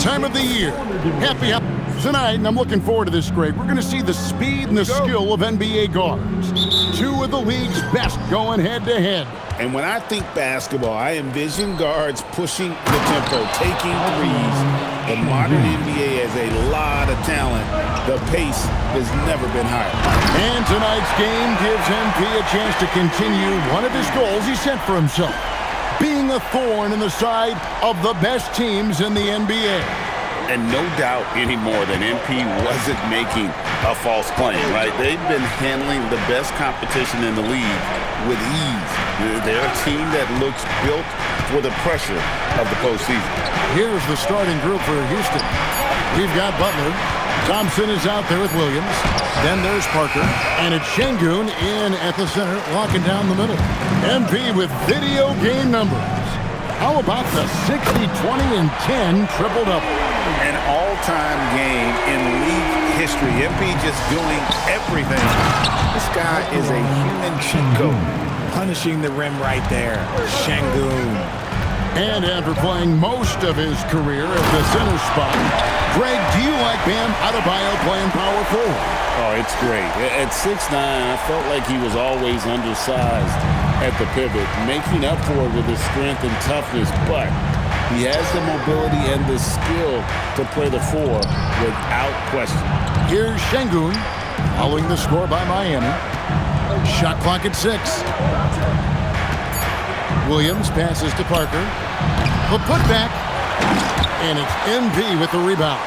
time of the year. Happy tonight, and I'm looking forward to this, Greg. We're going to see the speed and the skill of NBA guards. Two of the league's best going head-to-head. And when I think basketball, I envision guards pushing the tempo, taking threes. The modern NBA has a lot of talent. The pace has never been higher. And tonight's game gives MP a chance to continue one of his goals he set for himself, being a thorn in the side of the best teams in the NBA. And no doubt anymore that MP wasn't making a false claim, right? They've been handling the best competition in the league with ease. They're a team that looks built for the pressure of the postseason. Here's the starting group for Houston. We've got Butler. Thompson is out there with Williams. Then there's Parker. And it's Şengün in at the center, locking down the middle. MP with video game numbers. How about the 60, 20, and 10 triple-double? An all-time game in league history. MP just doing everything. This guy is a human cheat code. Punishing the rim right there. Şengün. And after playing most of his career at the center spot, Greg, do you like Bam Adebayo playing power forward? Oh, it's great. At 6'9", I felt like he was always undersized at the pivot, making up for it with his strength and toughness, but he has the mobility and the skill to play the four without question. Here's Şengün, following the score by Miami. Shot clock at 6. Williams passes to Parker. The putback, and it's MP with the rebound.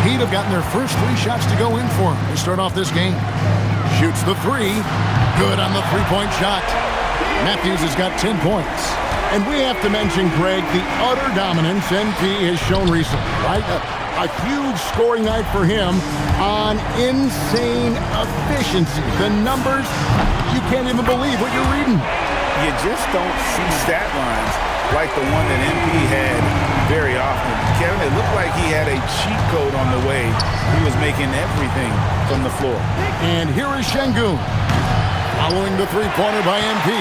He'd have gotten their first 3 shots to go in for him to start off this game. Shoots the 3. Good on the three-point shot. Matthews has got 10 points. And we have to mention, Greg, the utter dominance MP has shown recently, right? A huge scoring night for him on insane efficiency. The numbers, you can't even believe what you're reading. You just don't see stat lines like the one that MP had very often. Kevin, it looked like he had a cheat code on the way. He was making everything from the floor. And here is Şengün, following the three-pointer by MP.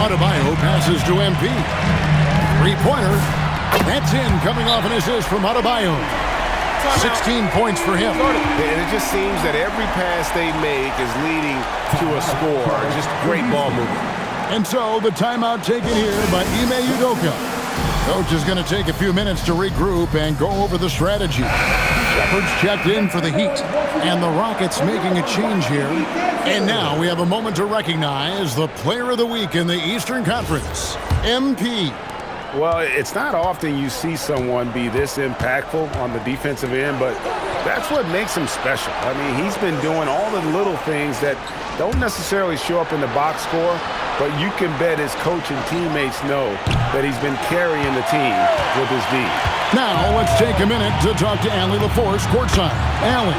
Adebayo passes to MP. Three-pointer. That's in, coming off an assist from Adebayo. 16 points for him. And it just seems that every pass they make is leading to a score. Just great ball movement. And so the timeout taken here by Ime Udoka. Coach is going to take a few minutes to regroup and go over the strategy. Shepard's checked in for the Heat, and the Rockets making a change here. And now we have a moment to recognize the Player of the Week in the Eastern Conference, MP. Well, it's not often you see someone be this impactful on the defensive end, but that's what makes him special. I mean, he's been doing all the little things that don't necessarily show up in the box score, but you can bet his coach and teammates know that he's been carrying the team with his D. Now let's take a minute to talk to Allie LaForce courtside. Allie.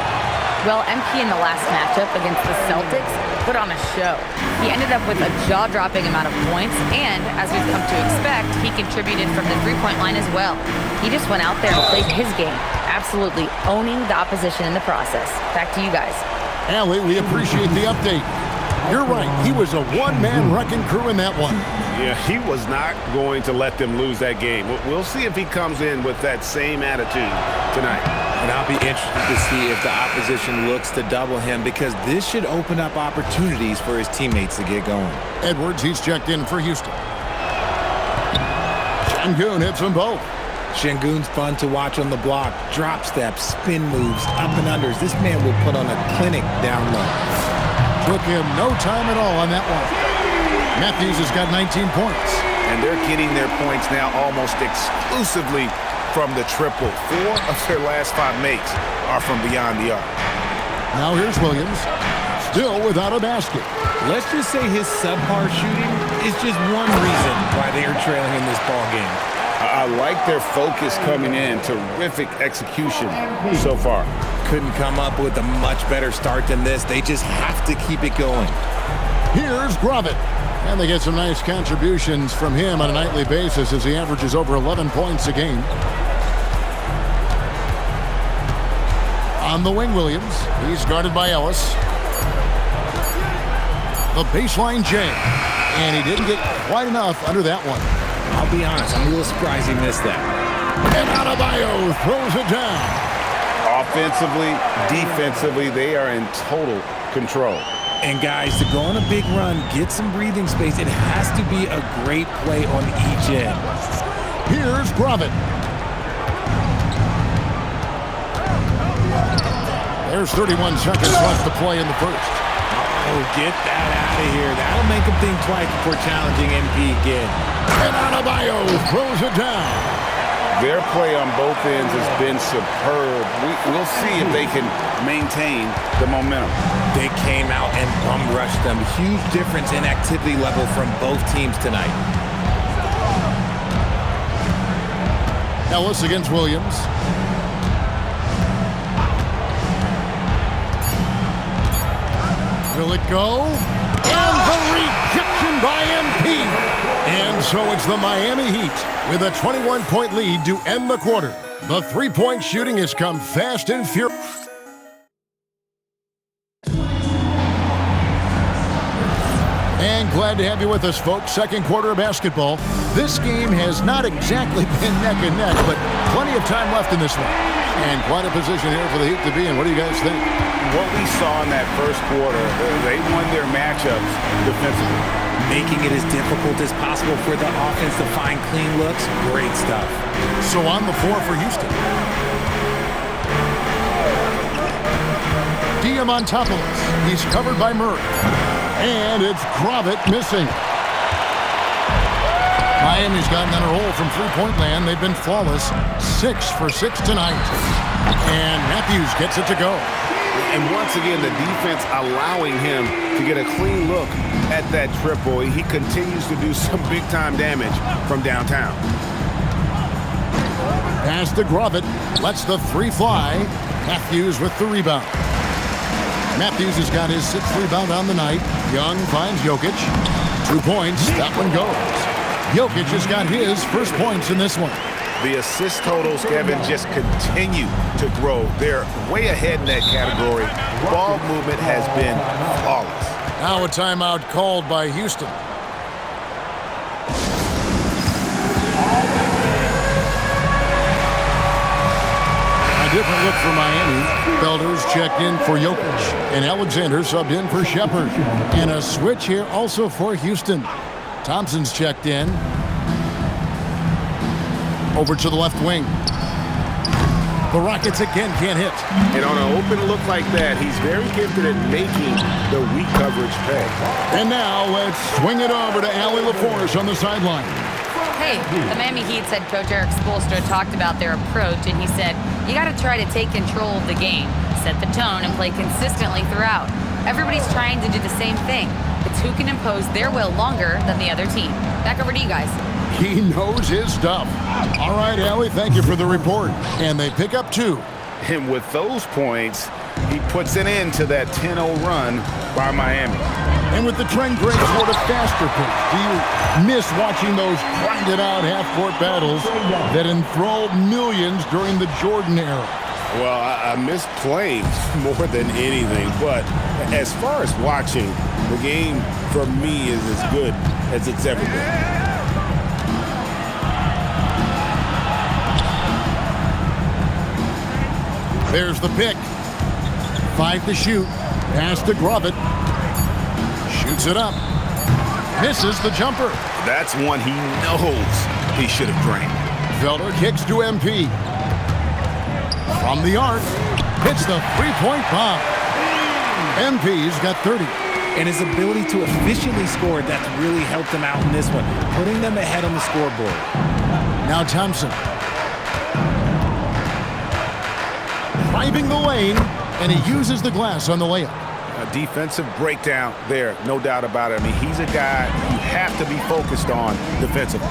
Well, MP in the last matchup against the Celtics put on a show. He ended up with a jaw-dropping amount of points, and as we've come to expect, he contributed from the three-point line as well. He just went out there and played his game, absolutely owning the opposition in the process. Back to you guys. Allie, we appreciate the update. You're right. He was a one-man wrecking crew in that one. Yeah, he was not going to let them lose that game. We'll see if he comes in with that same attitude tonight. And I'll be interested to see if the opposition looks to double him, because this should open up opportunities for his teammates to get going. Edwards, he's checked in for Houston. Şengün hits them both. Şengün's fun to watch on the block. Drop steps, spin moves, up and unders. This man will put on a clinic down low. Took him no time at all on that one. Matthews has got 19 points. And they're getting their points now almost exclusively from the triple. 4 of their last 5 makes are from beyond the arc. Now here's Williams, still without a basket. Let's just say his subpar shooting is just one reason why they are trailing in this ball game. I like their focus coming in. Terrific execution so far. Couldn't come up with a much better start than this. They just have to keep it going. Here's Gravett. And they get some nice contributions from him on a nightly basis as he averages over 11 points a game. On the wing, Williams. He's guarded by Ellis. The baseline J. And he didn't get quite enough under that one. I'll be honest, I'm a little surprised he missed that. And Adebayo throws it down. Offensively, defensively, they are in total control. And guys, to go on a big run, get some breathing space, it has to be a great play on each end. Here's Gravett. There's 31 seconds left to play in the first. Oh, get that out of here. That'll make him think twice before challenging MP again. And Adebayo throws it down. Their play on both ends has been superb. We'll see if they can maintain the momentum. They came out and bum rushed them. Huge difference in activity level from both teams tonight. Ellis against Williams. Will it go? And the rejection by MP. And so it's the Miami Heat with a 21-point lead to end the quarter. The three-point shooting has come fast and furious. And glad to have you with us, folks. Second quarter of basketball. This game has not exactly been neck and neck, but plenty of time left in this one. And quite a position here for the Heat to be in. What do you guys think? What we saw in that first quarter, they won their matchups defensively. Making it as difficult as possible for the offense to find clean looks. Great stuff. So on the floor for Houston. Diamantopoulos. He's covered by Murray. And it's Gravett missing. Miami's gotten on a roll from three-point land. They've been flawless. 6 for 6 tonight. And Matthews gets it to go. And once again, the defense allowing him to get a clean look at that triple. He continues to do some big-time damage from downtown. Pass to Gravett. Lets the three fly. Matthews with the rebound. Matthews has got his 6th rebound on the night. Young finds Jokic. 2 points. That one goes. Jokic has got his first points in this one. The assist totals, Kevin, just continue to grow. They're way ahead in that category. Ball movement has been flawless. Now a timeout called by Houston. A different look for Miami. Felder's checked in for Jokic. And Alexander subbed in for Shepherd. And a switch here also for Houston. Thompson's checked in. Over to the left wing. The Rockets again can't hit. And on an open look like that, he's very gifted at making the weak coverage pay. And now let's swing it over to Allie LaForce on the sideline. Hey, the Miami Heat's head coach Eric Spoelstra talked about their approach, and he said, you got to try to take control of the game, set the tone, and play consistently throughout. Everybody's trying to do the same thing. It's who can impose their will longer than the other team. Back over to you guys. He knows his stuff. All right, Allie, thank you for the report. And they pick up 2. And with those points, he puts an end to that 10-0 run by Miami. And with the trend break toward a faster pace, do you miss watching those grinded-out half-court battles that enthralled millions during the Jordan era? Well, I miss playing more than anything. But as far as watching, the game for me is as good as it's ever been. There's the pick. 5 to shoot. Pass to Gravett. Shoots it up. Misses the jumper. That's one he knows he should have drained. Felder kicks to MP. From the arc. Hits the three-point bomb. MP's got 30. And his ability to efficiently score, that's really helped him out in this one, putting them ahead on the scoreboard. Now Thompson. Driving the lane, and he uses the glass on the layup. A defensive breakdown there, no doubt about it. I mean, he's a guy you have to be focused on defensively.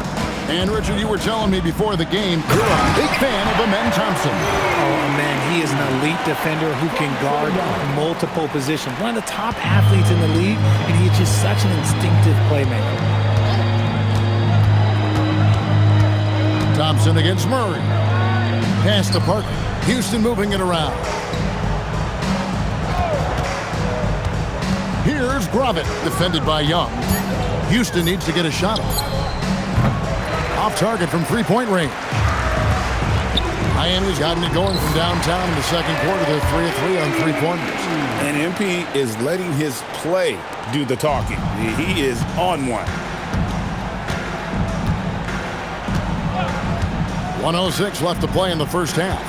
And, Richard, you were telling me before the game, you're a big fan of Amen Thompson. Oh, man, he is an elite defender who can guard multiple positions. One of the top athletes in the league, and he's just such an instinctive playmaker. Thompson against Murray. Pass to Parker. Houston moving it around. Here's Gravett, defended by Young. Houston needs to get a shot off. Off target from three-point range. Miami's gotten it going from downtown in the second quarter. They're 3 of 3 on three-pointers. And MP is letting his play do the talking. He is on one. 1:06 left to play in the first half.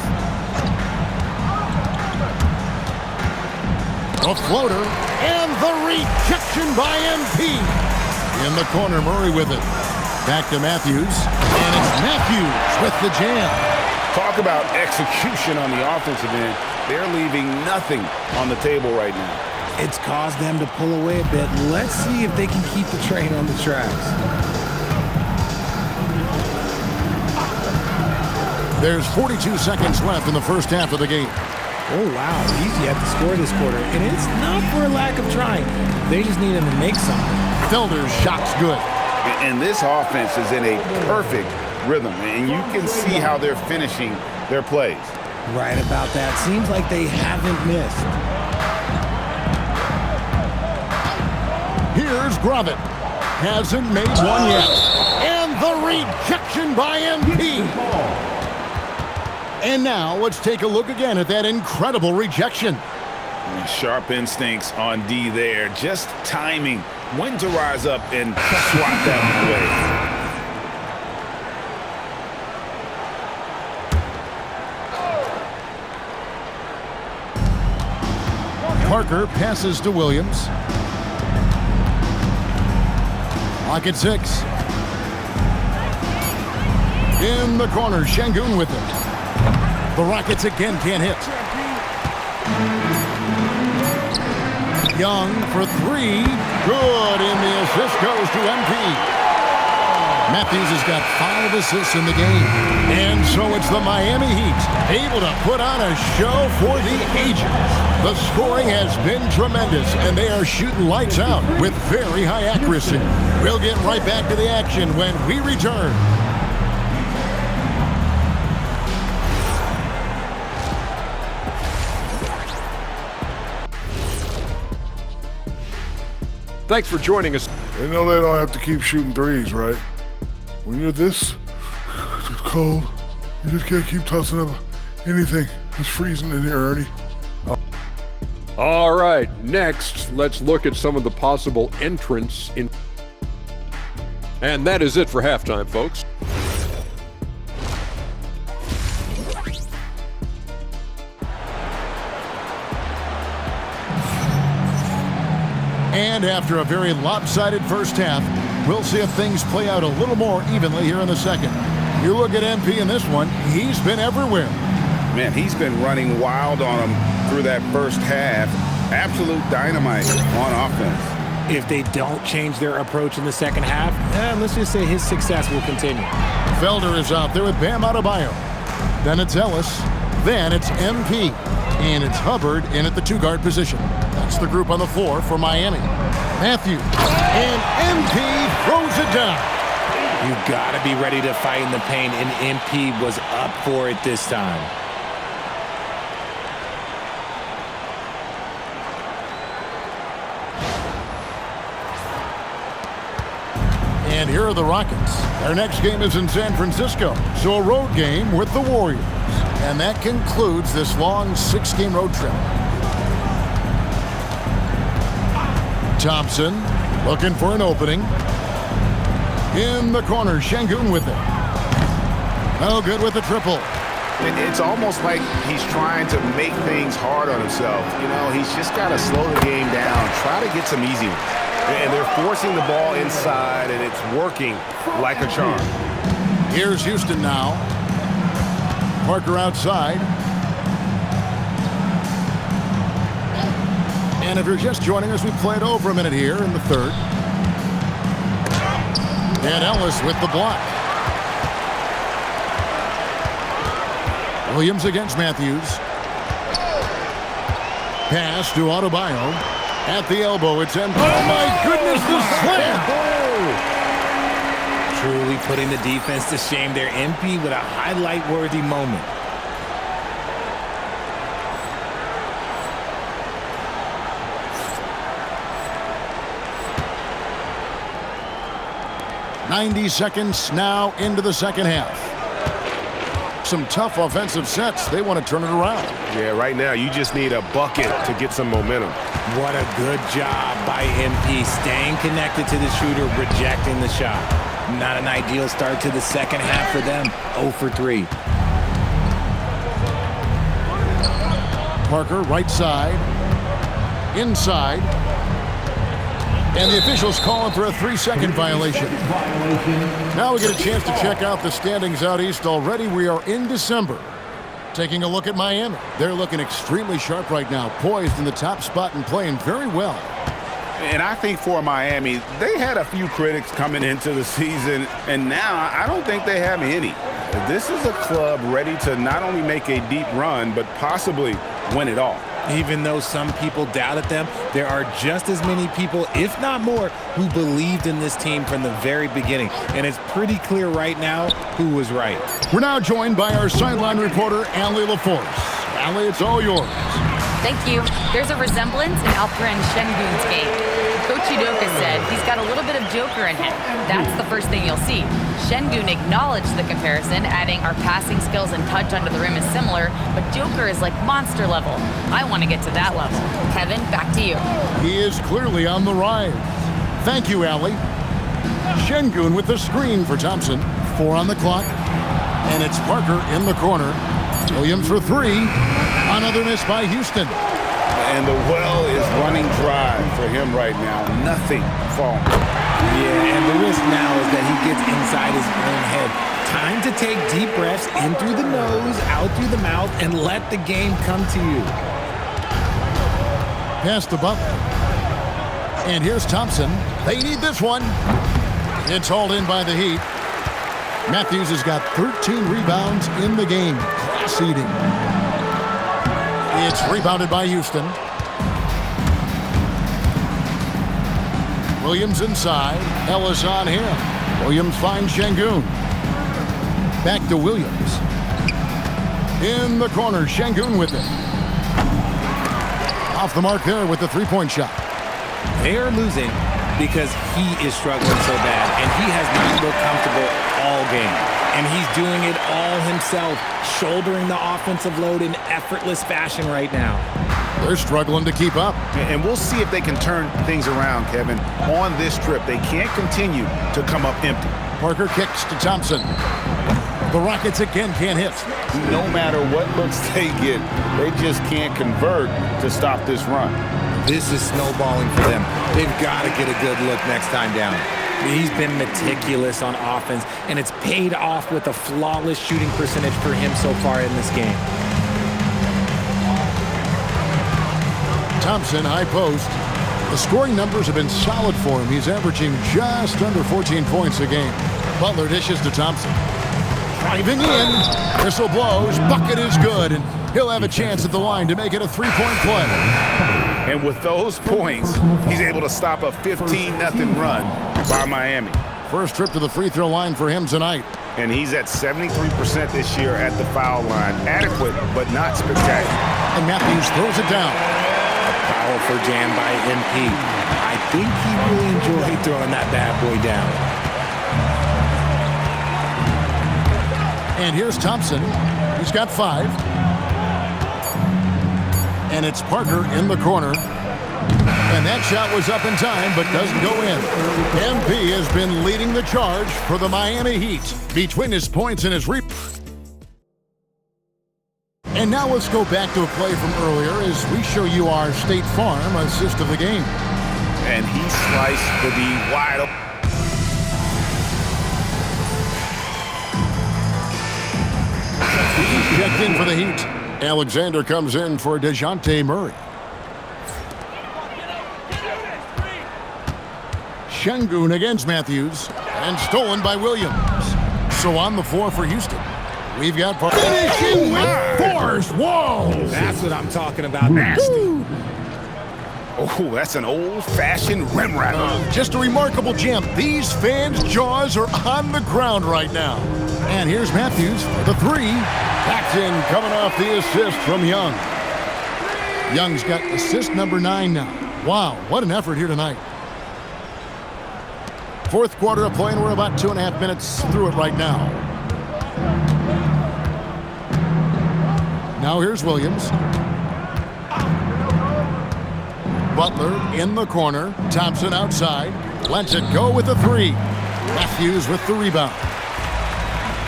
A floater, and the rejection by MP. In the corner, Murray with it. Back to Matthews, and it's Matthews with the jam. Talk about execution on the offensive end. They're leaving nothing on the table right now. It's caused them to pull away a bit. Let's see if they can keep the train on the tracks. There's 42 seconds left in the first half of the game. Oh, wow. Easy at the score this quarter. And it's not for a lack of trying. They just need him to make something. Felder's shot's good. And this offense is in a perfect rhythm. And you can see how they're finishing their plays. Right about that. Seems like they haven't missed. Here's Gravett. Hasn't made one yet. And the rejection by MP. And now let's take a look again at that incredible rejection. Sharp instincts on D there. Just timing when to rise up and swat that away. Parker passes to Williams. Lock at 6. In the corner, Şengün with it. The Rockets again can't hit. Young for 3. Good, and the assist goes to MP. Matthews has got 5 assists in the game. And so it's the Miami Heat able to put on a show for the ages. The scoring has been tremendous, and they are shooting lights out with very high accuracy. We'll get right back to the action when we return. Thanks for joining us. They know they don't have to keep shooting threes, right? When you're this cold, you just can't keep tossing up anything. It's freezing in here, Ernie. All right, next, let's look at some of the possible entrants in. And that is it for halftime, folks. And after a very lopsided first half, we'll see if things play out a little more evenly here in the second. You look at MP in this one, he's been everywhere. Man, he's been running wild on them through that first half. Absolute dynamite on offense. If they don't change their approach in the second half, let's just say his success will continue. Felder is out there with Bam Adebayo. Then it's Ellis. Then it's MP. And it's Hubbard in at the 2-guard position. That's the group on the floor for Miami. Matthews. And MP throws it down. You gotta be ready to fight in the paint, and MP was up for it this time. And here are the Rockets. Their next game is in San Francisco, so a road game with the Warriors. And that concludes this long 6-game road trip. Thompson looking for an opening. In the corner, Şengün with it. No good with the triple. It's almost like he's trying to make things hard on himself. You know, he's just got to slow the game down, try to get some easy ones. And they're forcing the ball inside, and it's working like a charm. Here's Houston now. Parker outside. And if you're just joining us, we played over a minute here in the third. And Ellis with the block. Williams against Matthews. Pass to Adebayo. At the elbow, it's in. Oh, my goodness, the slam! Truly putting the defense to shame there. MP with a highlight-worthy moment. 90 seconds now into the second half. Some tough offensive sets. They want to turn it around. Yeah, right now you just need a bucket to get some momentum. What a good job by MP, staying connected to the shooter, rejecting the shot. Not an ideal start to the second half for them. 0 for 3. Parker, right side. Inside. And the officials calling for a 3-second violation. Now we get a chance to check out the standings out east already. We are in December. Taking a look at Miami. They're looking extremely sharp right now, poised in the top spot and playing very well. And I think for Miami, they had a few critics coming into the season, and now I don't think they have any. This is a club ready to not only make a deep run, but possibly win it all. Even though some people doubted them, there are just as many people, if not more, who believed in this team from the very beginning. And it's pretty clear right now who was right. We're now joined by our sideline reporter, Allie LaForce. Allie, it's all yours. Thank you. There's a resemblance in Alperen Şengün's game. Coach Udoka said he's got a little bit of Joker in him. That's the first thing you'll see. Şengün acknowledged the comparison, adding our passing skills and touch under the rim is similar, but Joker is like monster level. I want to get to that level. Kevin, back to you. He is clearly on the rise. Thank you, Allie. Şengün with the screen for Thompson. 4 on the clock. And it's Parker in the corner. Williams for 3. Another miss by Houston. And the well is running dry for him right now. Nothing falling. Yeah, and the risk now is that he gets inside his own head. Time to take deep breaths in through the nose, out through the mouth, and let the game come to you. Pass to Butler. And here's Thompson. They need this one. It's hauled in by the Heat. Matthews has got 13 rebounds in the game. Class eating. It's rebounded by Houston. Williams inside. Ellis on him. Williams finds Şengün. Back to Williams. In the corner, Şengün with it. Off the mark there with the three-point shot. They are losing because he is struggling so bad, and he has not looked comfortable all game. And he's doing it all himself, shouldering the offensive load in effortless fashion right now. They're struggling to keep up. And we'll see if they can turn things around, Kevin. On this trip, they can't continue to come up empty. Parker kicks to Thompson. The Rockets again can't hit. No matter what looks they get, they just can't convert to stop this run. This is snowballing for them. They've got to get a good look next time down. He's been meticulous on offense, and it's paid off with a flawless shooting percentage for him so far in this game. Thompson, high post. The scoring numbers have been solid for him. He's averaging just under 14 points a game. Butler dishes to Thompson. Driving in. Whistle blows. Bucket is good, and he'll have a chance at the line to make it a three-point play. And with those points, he's able to stop a 15-0 run by Miami. First trip to the free throw line for him tonight. And he's at 73% this year at the foul line. Adequate, but not spectacular. And Matthews throws it down. A powerful jam by MP. I think he really enjoyed throwing that bad boy down. And here's Thompson. He's got 5. And it's Parker in the corner. And that shot was up in time, but doesn't go in. MP has been leading the charge for the Miami Heat between his points and his And now let's go back to a play from earlier as we show you our State Farm assist of the game. And he sliced the D wide open. He's checked in for the Heat. Alexander comes in for DeJounte Murray. Şengün against Matthews, and stolen by Williams. So on the floor for Houston, we've got finishing with force. Whoa! That's what I'm talking about. Nasty. Oh, that's an old-fashioned rim rattler. Just a remarkable jam. These fans' jaws are on the ground right now. And here's Matthews for the 3. Backed in, coming off the assist from Young. Young's got assist number 9 now. Wow, what an effort here tonight. Fourth quarter of play, and we're about 2.5 minutes through it right now. Now here's Williams. Butler in the corner. Thompson outside. Lets it go with the three. Matthews with the rebound.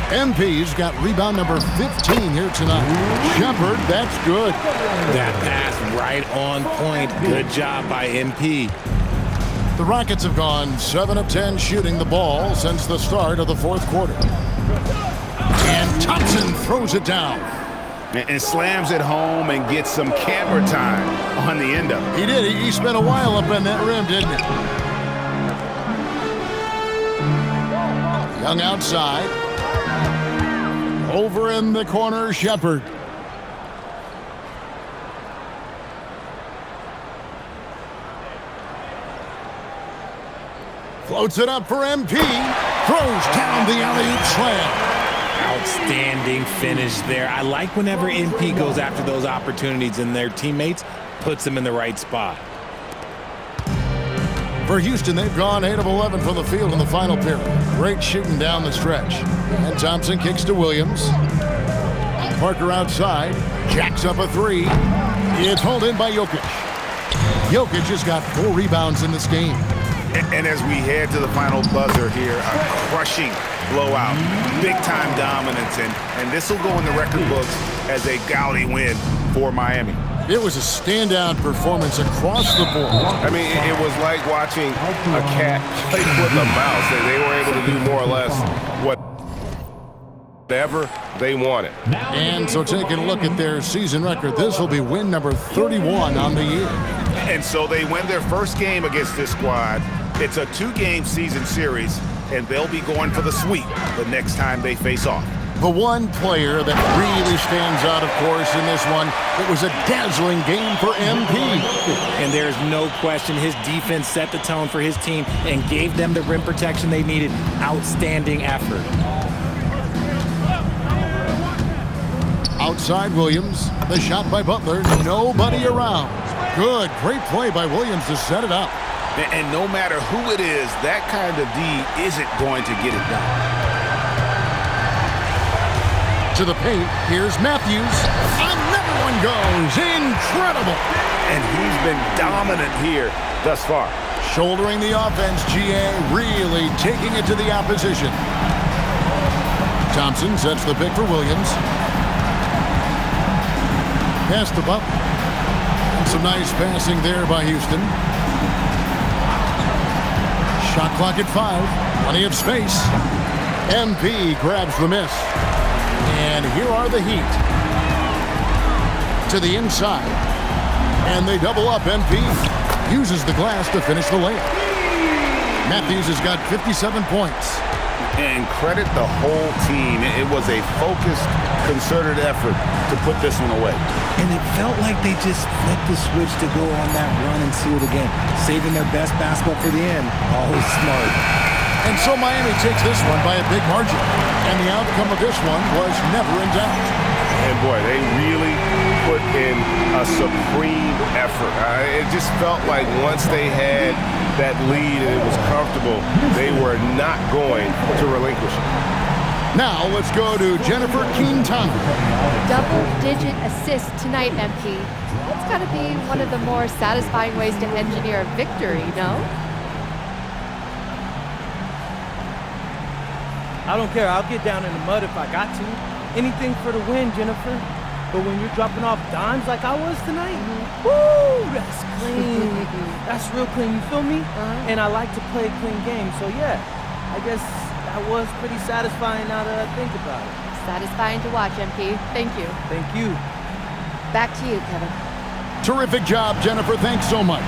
MP's got rebound number 15 here tonight. Shepard, that's good. That pass right on point. Good job by MP. The Rockets have gone 7 of 10 shooting the ball since the start of the fourth quarter. And Thompson throws it down. And slams it home and gets some camera time on the end of it. He did. He spent a while up in that rim, didn't he? Young outside. Over in the corner, Shepard. Floats it up for MP. Throws down the alley-oop slam. Outstanding finish there. I like whenever MP goes after those opportunities and their teammates puts them in the right spot. For Houston, they've gone 8 of 11 from the field in the final period. Great shooting down the stretch. And Thompson kicks to Williams. Parker outside. Jacks up a three. It's hauled in by Jokic. Jokic has got 4 rebounds in this game. And as we head to the final buzzer here, a crushing blowout, big-time dominance, and this will go in the record books as a gaudy win for Miami. It was a standout performance across the board. I mean, it was like watching a cat play with a mouse. They were able to do more or less whatever they wanted. And so taking a look at their season record, this will be win number 31 on the year. And so they win their first game against this squad. It's a 2-game season series, and they'll be going for the sweep the next time they face off. The one player that really stands out, of course, in this one, it was a dazzling game for MP. And there's no question his defense set the tone for his team and gave them the rim protection they needed. Outstanding effort. Outside Williams, the shot by Butler, nobody around. Good, great play by Williams to set it up. And no matter who it is, that kind of D isn't going to get it done. To the paint, here's Matthews. Another one goes. Incredible. And he's been dominant here thus far. Shouldering the offense, GA really taking it to the opposition. Thompson sets the pick for Williams. Pass to Butler. And some nice passing there by Houston. Shot clock at 5. Plenty of space. MP grabs the miss. And here are the Heat. To the inside. And they double up. MP uses the glass to finish the layup. Matthews has got 57 points. And credit the whole team. It was a focused, concerted effort to put this one away. And it felt like they just flipped the switch to go on that run and seal the game. Saving their best basketball for the end. Always smart. And so Miami takes this one by a big margin. And the outcome of this one was never in doubt. And boy, they really put in a supreme effort. It just felt like once they had that lead and it was comfortable, they were not going to relinquish it. Now let's go to Jennifer Quintana. Double-digit assists tonight, MP. That's got to be one of the more satisfying ways to engineer a victory, no? I don't care. I'll get down in the mud if I got to. Anything for the win, Jennifer. But when you're dropping off dimes like I was tonight, woo, that's clean. That's real clean, you feel me? And I like to play a clean game. So, yeah, I guess that was pretty satisfying now that I think about it. Satisfying to watch, MP. Thank you. Thank you. Back to you, Kevin. Terrific job, Jennifer. Thanks so much.